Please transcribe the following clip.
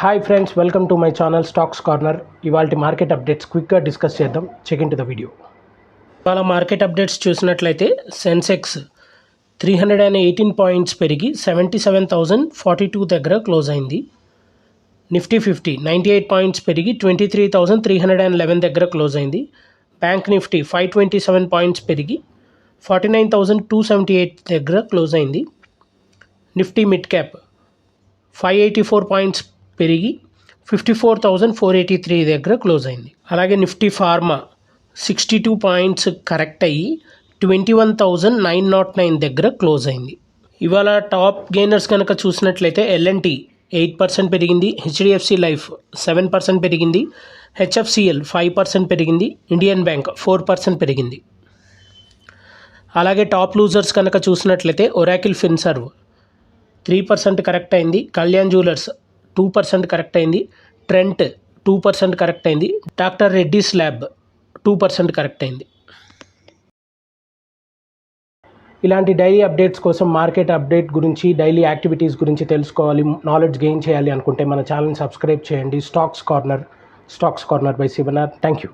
Hi friends, welcome to my channel stocks corner. ఇవాళ market updates క్విక్గా discuss చేద్దాం. Check in to the video. ఇవాళ market updates చూసినట్లయితే Sensex 318 points పెరిగి 77,042 దగ్గర క్లోజ్ అయింది. నిఫ్టీ 50 98 పాయింట్స్ పెరిగి 23,311 దగ్గర క్లోజ్ అయింది. బ్యాంక్ నిఫ్టీ 527 పాయింట్స్ పెరిగి 49,278 దగ్గర క్లోజ్ అయింది. నిఫ్టీ మిడ్ క్యాప్ 584 పాయింట్స్ పెరిగి 54,483 దగ్గర క్లోజ్ అయింది. అలాగే నిఫ్టీ ఫార్మా 62 పాయింట్స్ కరెక్ట్ అయ్యి 21,909 దగ్గర క్లోజ్ అయింది. ఇవాళ టాప్ గెయినర్స్ కనుక చూసినట్లయితే L&T 8% పెరిగింది, HDFC లైఫ్ 7% పెరిగింది, HFCL 5% పెరిగింది, ఇండియన్ బ్యాంక్ 4% పెరిగింది. అలాగే టాప్ లూజర్స్ కనుక చూసినట్లయితే ఒరాకిల్ ఫిన్సర్వ్ 3% కరెక్ట్ అయింది, కళ్యాణ్ జ్యువెలర్స్ 2% కరెక్ట్ అయింది, ట్రెంట్ 2% కరెక్ట్ అయింది, డాక్టర్ రెడ్డీస్ ల్యాబ్ 2% కరెక్ట్ అయింది. ఇలాంటి డైలీ అప్డేట్స్ కోసం, మార్కెట్ అప్డేట్ గురించి, డైలీ యాక్టివిటీస్ గురించి తెలుసుకోవాలి, నాలెడ్జ్ గెయిన్ చేయాలి అనుకుంటే మన ఛానల్ని సబ్స్క్రైబ్ చేయండి. Stocks corner by Shivanath. Thank you.